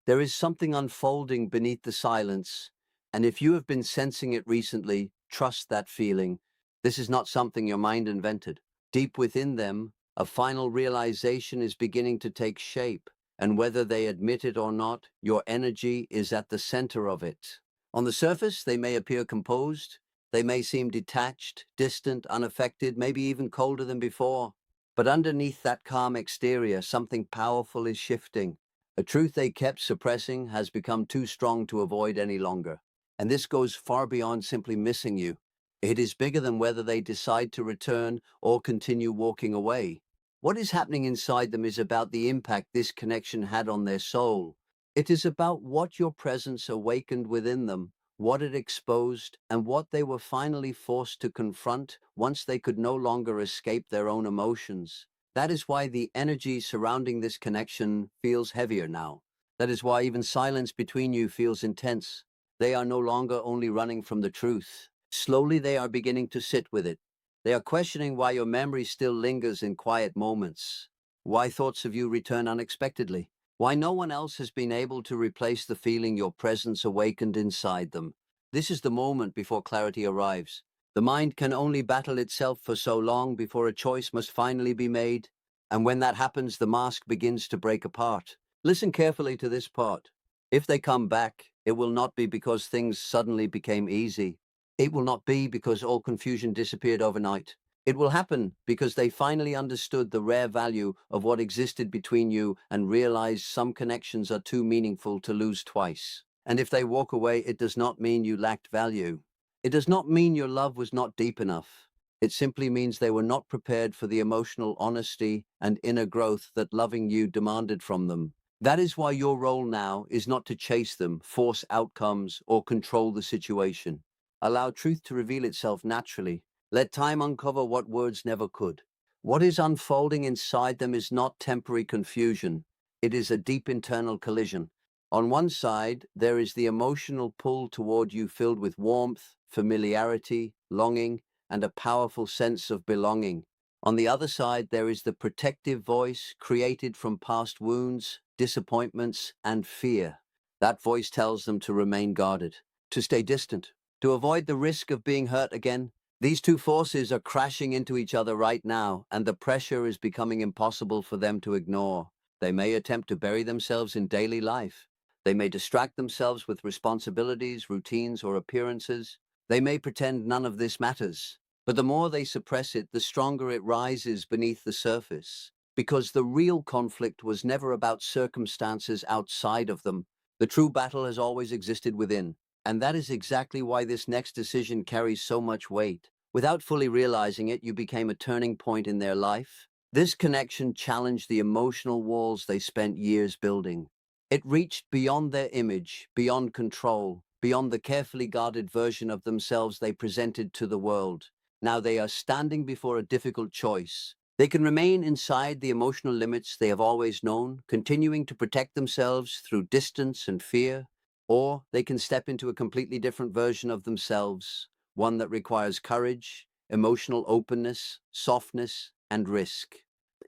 There is something unfolding beneath the silence, and if you have been sensing it recently, trust that feeling. This is not something your mind invented. Deep within them, a final realization is beginning to take shape, and whether they admit it or not, your energy is at the center of it. On the surface, they may appear composed, they may seem detached, distant, unaffected, maybe even colder than before. But underneath that calm exterior, something powerful is shifting. A truth they kept suppressing has become too strong to avoid any longer. And this goes far beyond simply missing you. It is bigger than whether they decide to return or continue walking away. What is happening inside them is about the impact this connection had on their soul. It is about what your presence awakened within them, what it exposed, and what they were finally forced to confront once they could no longer escape their own emotions. That is why the energy surrounding this connection feels heavier now. That is why even silence between you feels intense. They are no longer only running from the truth. Slowly they are beginning to sit with it. They are questioning why your memory still lingers in quiet moments, why thoughts of you return unexpectedly, why no one else has been able to replace the feeling your presence awakened inside them. This is the moment before clarity arrives. The mind can only battle itself for so long before a choice must finally be made, and when that happens, the mask begins to break apart. Listen carefully to this part. If they come back, it will not be because things suddenly became easy. It will not be because all confusion disappeared overnight. It will happen because they finally understood the rare value of what existed between you and realized some connections are too meaningful to lose twice. And if they walk away, it does not mean you lacked value. It does not mean your love was not deep enough. It simply means they were not prepared for the emotional honesty and inner growth that loving you demanded from them. That is why your role now is not to chase them, force outcomes, or control the situation. Allow truth to reveal itself naturally. Let time uncover what words never could. What is unfolding inside them is not temporary confusion. It is a deep internal collision. On one side, there is the emotional pull toward you filled with warmth, familiarity, longing, and a powerful sense of belonging. On the other side, there is the protective voice created from past wounds, disappointments, and fear. That voice tells them to remain guarded, to stay distant, to avoid the risk of being hurt again. These two forces are crashing into each other right now, and the pressure is becoming impossible for them to ignore. They may attempt to bury themselves in daily life. They may distract themselves with responsibilities, routines, or appearances. They may pretend none of this matters. But the more they suppress it, the stronger it rises beneath the surface. Because the real conflict was never about circumstances outside of them. The true battle has always existed within. And that is exactly why this next decision carries so much weight. Without fully realizing it, you became a turning point in their life. This connection challenged the emotional walls they spent years building. It reached beyond their image, beyond control, beyond the carefully guarded version of themselves they presented to the world. Now they are standing before a difficult choice. They can remain inside the emotional limits they have always known, continuing to protect themselves through distance and fear, or they can step into a completely different version of themselves, one that requires courage, emotional openness, softness, and risk.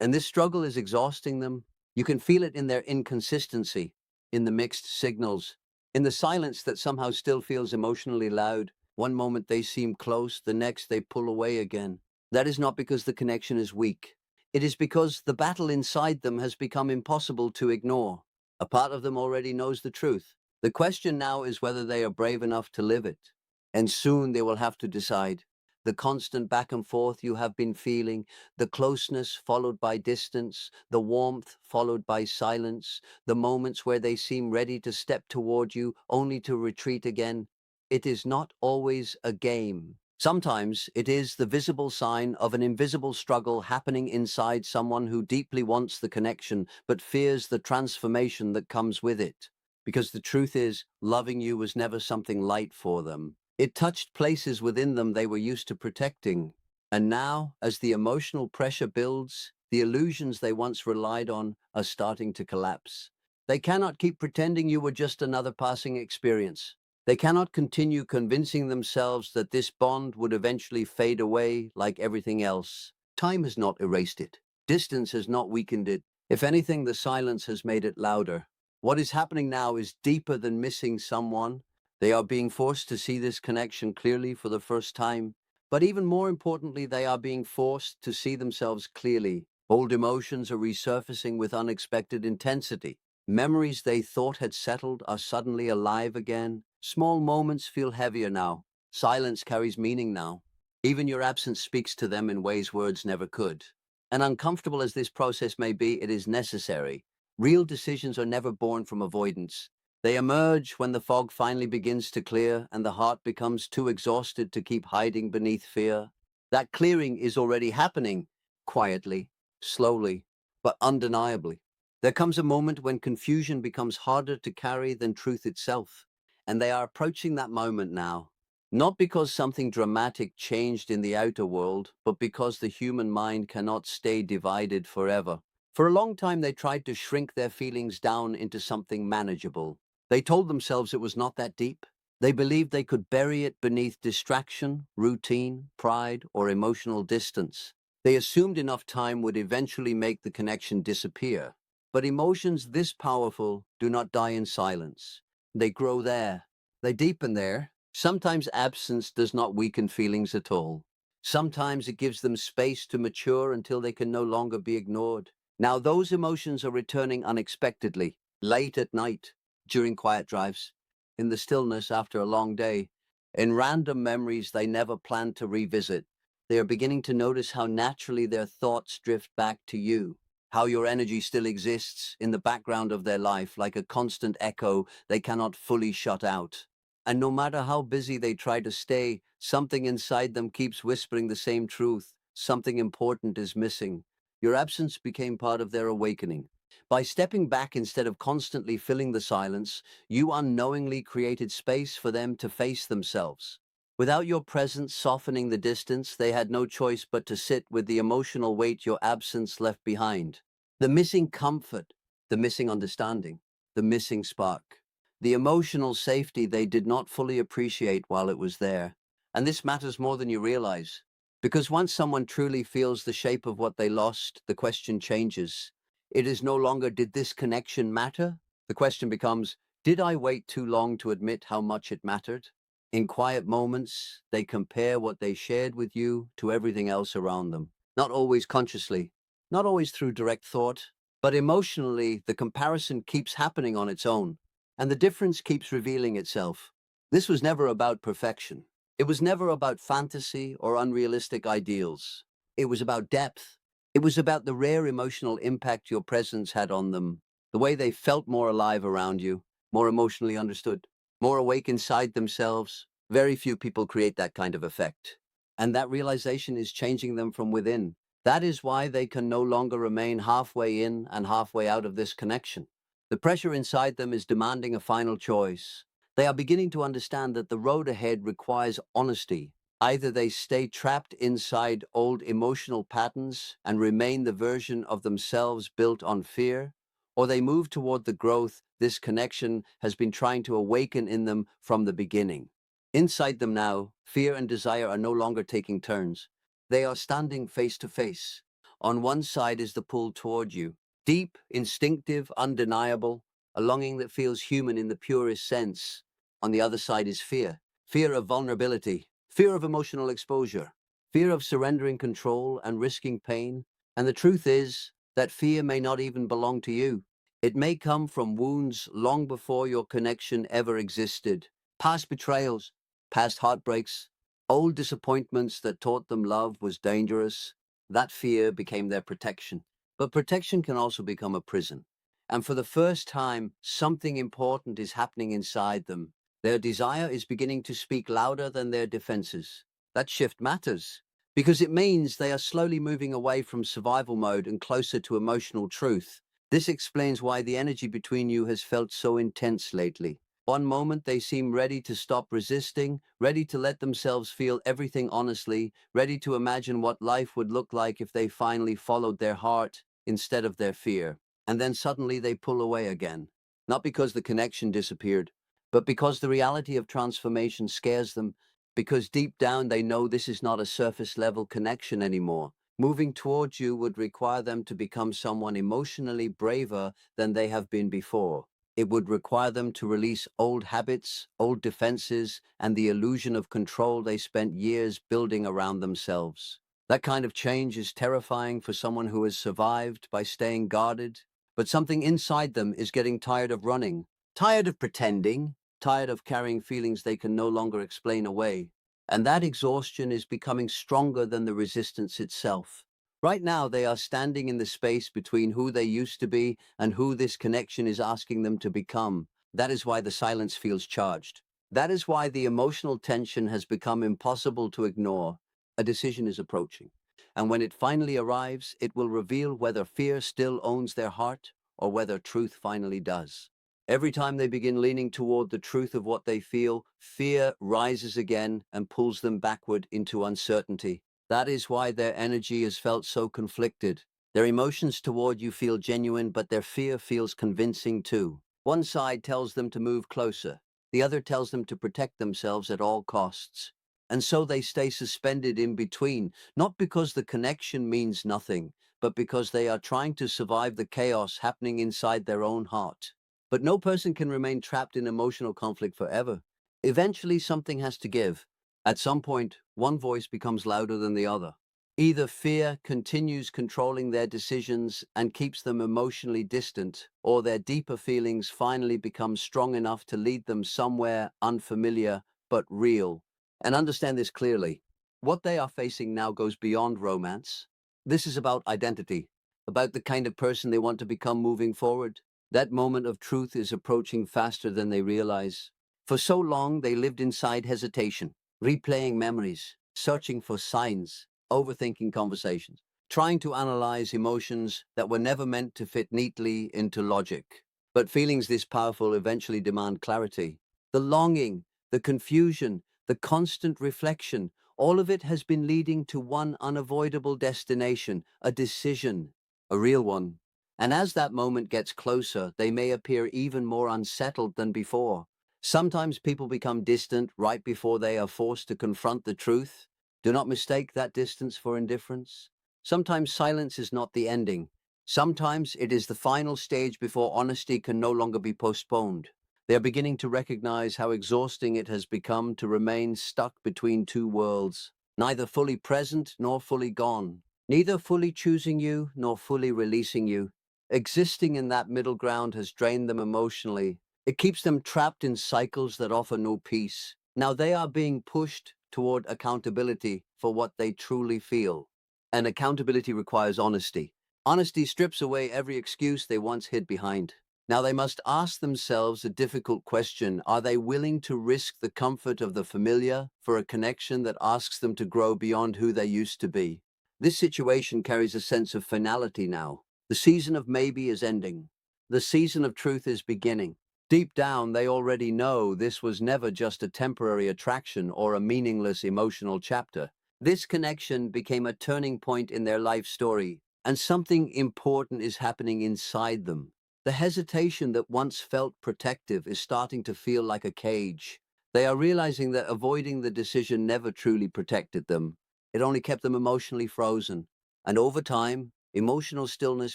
And this struggle is exhausting them. You can feel it in their inconsistency, in the mixed signals, in the silence that somehow still feels emotionally loud. One moment they seem close, the next they pull away again. That is not because the connection is weak. It is because the battle inside them has become impossible to ignore. A part of them already knows the truth. The question now is whether they are brave enough to live it. And soon they will have to decide. The constant back and forth you have been feeling, the closeness followed by distance, the warmth followed by silence, the moments where they seem ready to step toward you only to retreat again. It is not always a game. Sometimes it is the visible sign of an invisible struggle happening inside someone who deeply wants the connection but fears the transformation that comes with it. Because the truth is, loving you was never something light for them. It touched places within them they were used to protecting. And now, as the emotional pressure builds, the illusions they once relied on are starting to collapse. They cannot keep pretending you were just another passing experience. They cannot continue convincing themselves that this bond would eventually fade away like everything else. Time has not erased it. Distance has not weakened it. If anything, the silence has made it louder. What is happening now is deeper than missing someone. They are being forced to see this connection clearly for the first time. But even more importantly, they are being forced to see themselves clearly. Old emotions are resurfacing with unexpected intensity. Memories they thought had settled are suddenly alive again. Small moments feel heavier now. Silence carries meaning now. Even your absence speaks to them in ways words never could. And uncomfortable as this process may be, it is necessary. Real decisions are never born from avoidance. They emerge when the fog finally begins to clear and the heart becomes too exhausted to keep hiding beneath fear. That clearing is already happening, quietly, slowly, but undeniably. There comes a moment when confusion becomes harder to carry than truth itself, and they are approaching that moment now. Not because something dramatic changed in the outer world, but because the human mind cannot stay divided forever. For a long time, they tried to shrink their feelings down into something manageable. They told themselves it was not that deep. They believed they could bury it beneath distraction, routine, pride, or emotional distance. They assumed enough time would eventually make the connection disappear. But emotions this powerful do not die in silence. They grow there. They deepen there. Sometimes absence does not weaken feelings at all. Sometimes it gives them space to mature until they can no longer be ignored. Now those emotions are returning unexpectedly, late at night, during quiet drives, in the stillness after a long day, in random memories they never planned to revisit. They are beginning to notice how naturally their thoughts drift back to you, how your energy still exists in the background of their life like a constant echo they cannot fully shut out. And no matter how busy they try to stay, something inside them keeps whispering the same truth. Something important is missing. Your absence became part of their awakening. By stepping back instead of constantly filling the silence, you unknowingly created space for them to face themselves. Without your presence softening the distance, they had no choice but to sit with the emotional weight your absence left behind. The missing comfort, the missing understanding, the missing spark, the emotional safety they did not fully appreciate while it was there. And this matters more than you realize. Because once someone truly feels the shape of what they lost, the question changes. It is no longer, did this connection matter? The question becomes, did I wait too long to admit how much it mattered? In quiet moments, they compare what they shared with you to everything else around them. Not always consciously, not always through direct thought, but emotionally, the comparison keeps happening on its own, and the difference keeps revealing itself. This was never about perfection. It was never about fantasy or unrealistic ideals. It was about depth. It was about the rare emotional impact your presence had on them, the way they felt more alive around you, more emotionally understood, more awake inside themselves. Very few people create that kind of effect. And that realization is changing them from within. That is why they can no longer remain halfway in and halfway out of this connection. The pressure inside them is demanding a final choice. They are beginning to understand that the road ahead requires honesty. Either they stay trapped inside old emotional patterns and remain the version of themselves built on fear, or they move toward the growth this connection has been trying to awaken in them from the beginning. Inside them now, fear and desire are no longer taking turns. They are standing face to face. On one side is the pull toward you, deep, instinctive, undeniable, a longing that feels human in the purest sense. On the other side is fear. Fear of vulnerability, fear of emotional exposure, fear of surrendering control and risking pain. And the truth is that fear may not even belong to you. It may come from wounds long before your connection ever existed. Past betrayals, past heartbreaks, old disappointments that taught them love was dangerous. That fear became their protection. But protection can also become a prison. And for the first time, something important is happening inside them. Their desire is beginning to speak louder than their defenses. That shift matters because it means they are slowly moving away from survival mode and closer to emotional truth. This explains why the energy between you has felt so intense lately. One moment they seem ready to stop resisting, ready to let themselves feel everything honestly, ready to imagine what life would look like if they finally followed their heart instead of their fear. And then suddenly they pull away again. Not because the connection disappeared, but because the reality of transformation scares them, because deep down they know this is not a surface level connection anymore. Moving towards you would require them to become someone emotionally braver than they have been before. It would require them to release old habits, old defenses, and the illusion of control they spent years building around themselves. That kind of change is terrifying for someone who has survived by staying guarded, but something inside them is getting tired of running, tired of pretending, tired of carrying feelings they can no longer explain away. And that exhaustion is becoming stronger than the resistance itself. Right now, they are standing in the space between who they used to be and who this connection is asking them to become. That is why the silence feels charged. That is why the emotional tension has become impossible to ignore. A decision is approaching. And when it finally arrives, it will reveal whether fear still owns their heart or whether truth finally does. Every time they begin leaning toward the truth of what they feel, fear rises again and pulls them backward into uncertainty. That is why their energy is felt so conflicted. Their emotions toward you feel genuine, but their fear feels convincing too. One side tells them to move closer. The other tells them to protect themselves at all costs. And so they stay suspended in between, not because the connection means nothing, but because they are trying to survive the chaos happening inside their own heart. But no person can remain trapped in emotional conflict forever. Eventually, something has to give. At some point, one voice becomes louder than the other. Either fear continues controlling their decisions and keeps them emotionally distant, or their deeper feelings finally become strong enough to lead them somewhere unfamiliar but real. And understand this clearly. What they are facing now goes beyond romance. This is about identity, about the kind of person they want to become moving forward. That moment of truth is approaching faster than they realize. For so long, they lived inside hesitation, replaying memories, searching for signs, overthinking conversations, trying to analyze emotions that were never meant to fit neatly into logic. But feelings this powerful eventually demand clarity. The longing, the confusion, the constant reflection, all of it has been leading to one unavoidable destination, a decision, a real one. And as that moment gets closer, they may appear even more unsettled than before. Sometimes people become distant right before they are forced to confront the truth. Do not mistake that distance for indifference. Sometimes silence is not the ending. Sometimes it is the final stage before honesty can no longer be postponed. They are beginning to recognize how exhausting it has become to remain stuck between two worlds, neither fully present nor fully gone, neither fully choosing you nor fully releasing you. Existing in that middle ground has drained them emotionally. It keeps them trapped in cycles that offer no peace. Now they are being pushed toward accountability for what they truly feel. And accountability requires honesty. Honesty strips away every excuse they once hid behind. Now they must ask themselves a difficult question. Are they willing to risk the comfort of the familiar for a connection that asks them to grow beyond who they used to be? This situation carries a sense of finality now. The season of maybe is ending. The season of truth is beginning. Deep down, they already know this was never just a temporary attraction or a meaningless emotional chapter. This connection became a turning point in their life story, and something important is happening inside them. The hesitation that once felt protective is starting to feel like a cage. They are realizing that avoiding the decision never truly protected them. It only kept them emotionally frozen. And over time, emotional stillness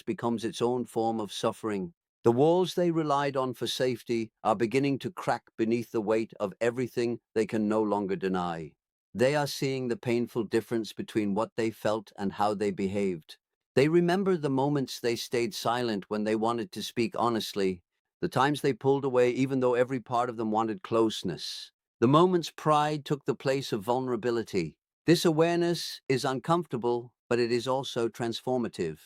becomes its own form of suffering. The walls they relied on for safety are beginning to crack beneath the weight of everything they can no longer deny. They are seeing the painful difference between what they felt and how they behaved. They remember the moments they stayed silent when they wanted to speak honestly, the times they pulled away even though every part of them wanted closeness. The moments pride took the place of vulnerability. This awareness is uncomfortable, but it is also transformative.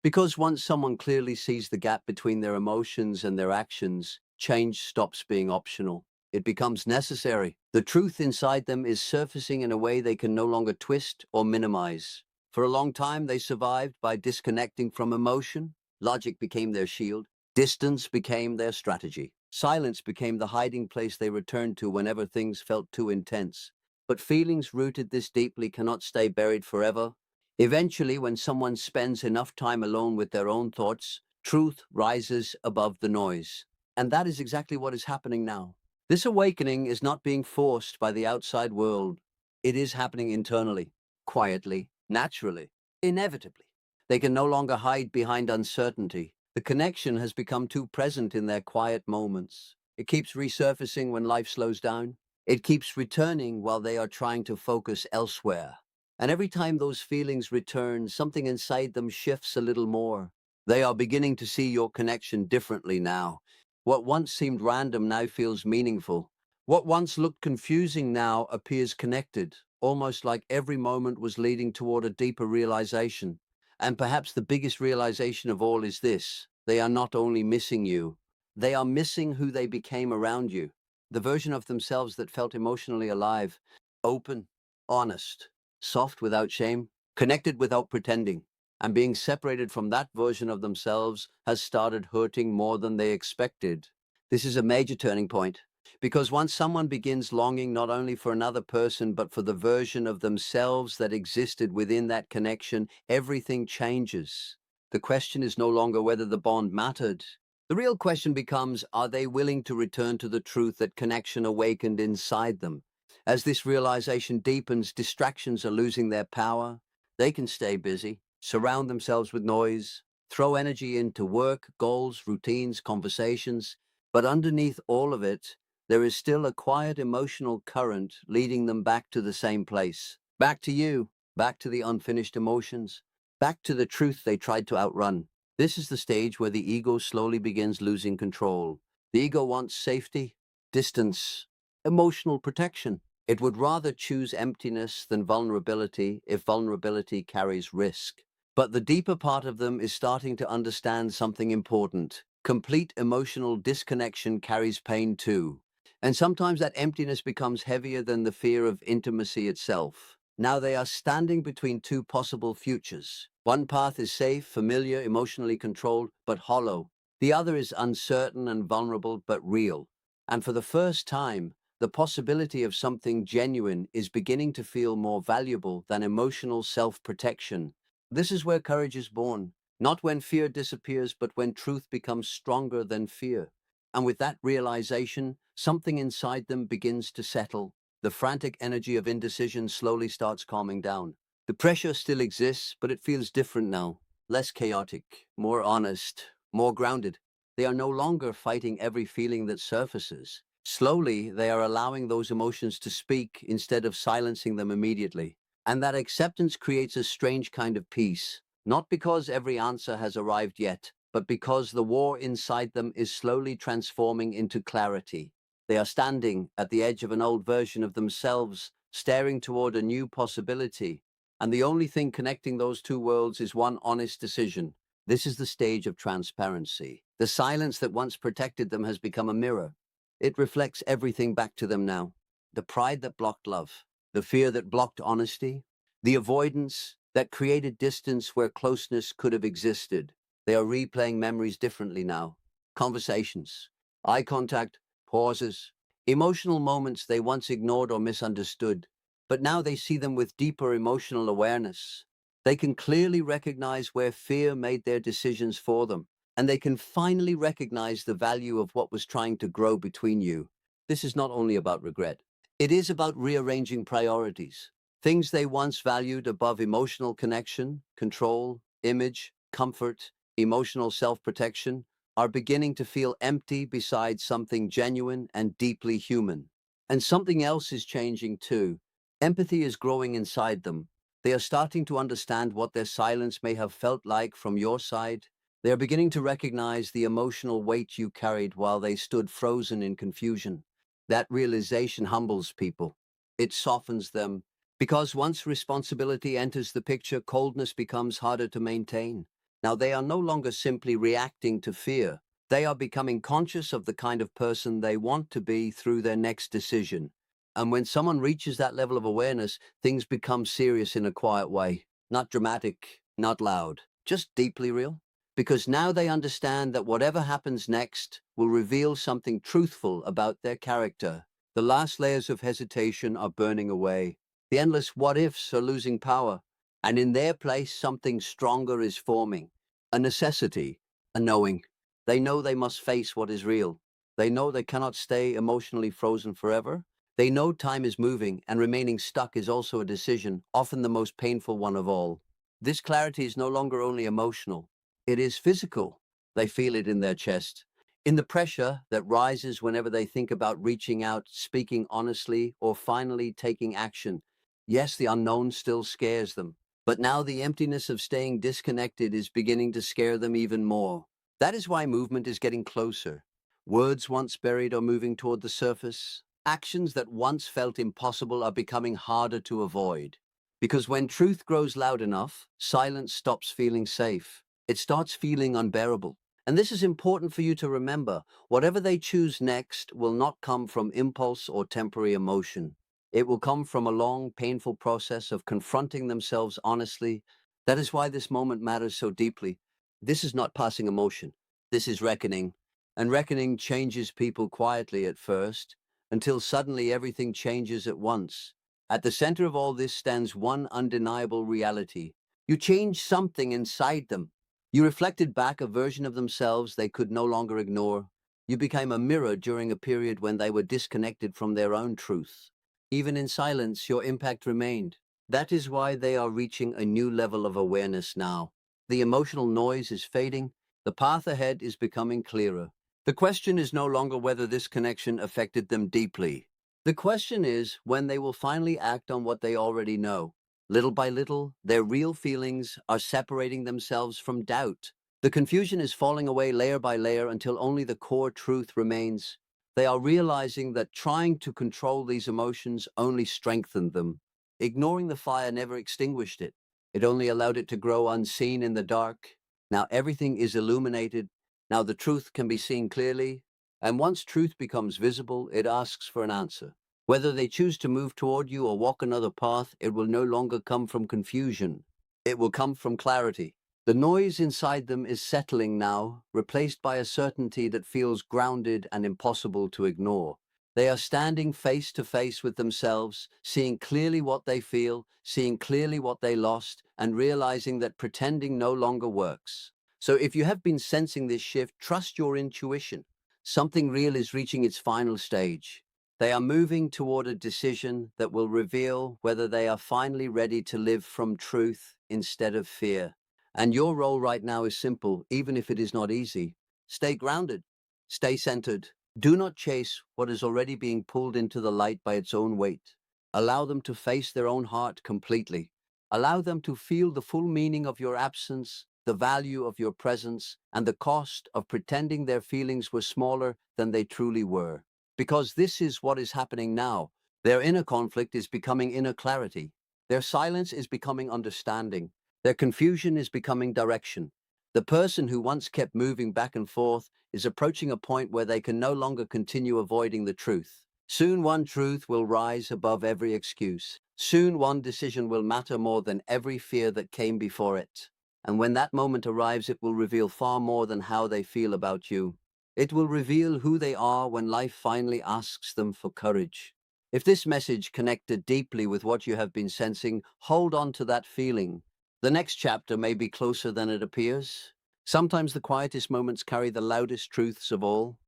Because once someone clearly sees the gap between their emotions and their actions, change stops being optional. It becomes necessary. The truth inside them is surfacing in a way they can no longer twist or minimize. For a long time, they survived by disconnecting from emotion. Logic became their shield. Distance became their strategy. Silence became the hiding place they returned to whenever things felt too intense. But feelings rooted this deeply cannot stay buried forever. Eventually, when someone spends enough time alone with their own thoughts, truth rises above the noise. And that is exactly what is happening now. This awakening is not being forced by the outside world. It is happening internally, quietly, naturally, inevitably. They can no longer hide behind uncertainty. The connection has become too present in their quiet moments. It keeps resurfacing when life slows down. It keeps returning while they are trying to focus elsewhere. And every time those feelings return, something inside them shifts a little more. They are beginning to see your connection differently now. What once seemed random now feels meaningful. What once looked confusing now appears connected, almost like every moment was leading toward a deeper realization. And perhaps the biggest realization of all is this: they are not only missing you, they are missing who they became around you. The version of themselves that felt emotionally alive, open, honest, soft without shame, connected without pretending. And being separated from that version of themselves has started hurting more than they expected. This is a major turning point, because once someone begins longing not only for another person, but for the version of themselves that existed within that connection, everything changes. The question is no longer whether the bond mattered. The real question becomes, are they willing to return to the truth that connection awakened inside them? As this realization deepens, distractions are losing their power. They can stay busy, surround themselves with noise, throw energy into work, goals, routines, conversations, but underneath all of it, there is still a quiet emotional current leading them back to the same place. Back to you, back to the unfinished emotions, back to the truth they tried to outrun. This is the stage where the ego slowly begins losing control. The ego wants safety, distance, emotional protection. It would rather choose emptiness than vulnerability if vulnerability carries risk. But the deeper part of them is starting to understand something important. Complete emotional disconnection carries pain too. And sometimes that emptiness becomes heavier than the fear of intimacy itself. Now they are standing between two possible futures. One path is safe, familiar, emotionally controlled, but hollow. The other is uncertain and vulnerable, but real. And for the first time, the possibility of something genuine is beginning to feel more valuable than emotional self-protection. This is where courage is born, not when fear disappears, but when truth becomes stronger than fear. And with that realization, something inside them begins to settle. The frantic energy of indecision slowly starts calming down. The pressure still exists, but it feels different now. Less chaotic, more honest, more grounded. They are no longer fighting every feeling that surfaces. Slowly, they are allowing those emotions to speak instead of silencing them immediately. And that acceptance creates a strange kind of peace, not because every answer has arrived yet, but because the war inside them is slowly transforming into clarity. They are standing at the edge of an old version of themselves, staring toward a new possibility. And the only thing connecting those two worlds is one honest decision. This is the stage of transparency. The silence that once protected them has become a mirror. It reflects everything back to them now. The pride that blocked love, the fear that blocked honesty, the avoidance that created distance where closeness could have existed. They are replaying memories differently now. Conversations, eye contact, pauses, emotional moments they once ignored or misunderstood, but now they see them with deeper emotional awareness. They can clearly recognize where fear made their decisions for them, and they can finally recognize the value of what was trying to grow between you. This is not only about regret. It is about rearranging priorities. Things they once valued above emotional connection, control, image, comfort, emotional self-protection are beginning to feel empty beside something genuine and deeply human. And something else is changing too. Empathy is growing inside them. They are starting to understand what their silence may have felt like from your side. They are beginning to recognize the emotional weight you carried while they stood frozen in confusion. That realization humbles people. It softens them. Because once responsibility enters the picture, coldness becomes harder to maintain. Now they are no longer simply reacting to fear. They are becoming conscious of the kind of person they want to be through their next decision. And when someone reaches that level of awareness, things become serious in a quiet way. Not dramatic, not loud, just deeply real. Because now they understand that whatever happens next will reveal something truthful about their character. The last layers of hesitation are burning away. The endless what-ifs are losing power. And in their place, something stronger is forming. A necessity, a knowing. They know they must face what is real. They know they cannot stay emotionally frozen forever. They know time is moving, and remaining stuck is also a decision, often the most painful one of all. This clarity is no longer only emotional. It is physical. They feel it in their chest, in the pressure that rises whenever they think about reaching out, speaking honestly, or finally taking action. Yes, the unknown still scares them, but now the emptiness of staying disconnected is beginning to scare them even more. That is why movement is getting closer. Words once buried are moving toward the surface. Actions that once felt impossible are becoming harder to avoid. Because when truth grows loud enough, silence stops feeling safe. It starts feeling unbearable. And this is important for you to remember. Whatever they choose next will not come from impulse or temporary emotion. It will come from a long, painful process of confronting themselves honestly. That is why this moment matters so deeply. This is not passing emotion. This is reckoning. And reckoning changes people quietly at first, until suddenly everything changes at once. At the center of all this stands one undeniable reality. You changed something inside them. You reflected back a version of themselves they could no longer ignore. You became a mirror during a period when they were disconnected from their own truth. Even in silence, your impact remained. That is why they are reaching a new level of awareness now. The emotional noise is fading. The path ahead is becoming clearer. The question is no longer whether this connection affected them deeply. The question is when they will finally act on what they already know. Little by little, their real feelings are separating themselves from doubt. The confusion is falling away layer by layer until only the core truth remains. They are realizing that trying to control these emotions only strengthened them. Ignoring the fire never extinguished it. It only allowed it to grow unseen in the dark. Now everything is illuminated. Now the truth can be seen clearly. And once truth becomes visible, it asks for an answer. Whether they choose to move toward you or walk another path, it will no longer come from confusion. It will come from clarity. The noise inside them is settling now, replaced by a certainty that feels grounded and impossible to ignore. They are standing face to face with themselves, seeing clearly what they feel, seeing clearly what they lost, and realizing that pretending no longer works. So if you have been sensing this shift, trust your intuition. Something real is reaching its final stage. They are moving toward a decision that will reveal whether they are finally ready to live from truth instead of fear. And your role right now is simple, even if it is not easy. Stay grounded, stay centered. Do not chase what is already being pulled into the light by its own weight. Allow them to face their own heart completely. Allow them to feel the full meaning of your absence, the value of your presence, and the cost of pretending their feelings were smaller than they truly were. Because this is what is happening now. Their inner conflict is becoming inner clarity. Their silence is becoming understanding. Their confusion is becoming direction. The person who once kept moving back and forth is approaching a point where they can no longer continue avoiding the truth. Soon one truth will rise above every excuse. Soon one decision will matter more than every fear that came before it. And when that moment arrives, it will reveal far more than how they feel about you. It will reveal who they are when life finally asks them for courage. If this message connected deeply with what you have been sensing, hold on to that feeling. The next chapter may be closer than it appears. Sometimes the quietest moments carry the loudest truths of all.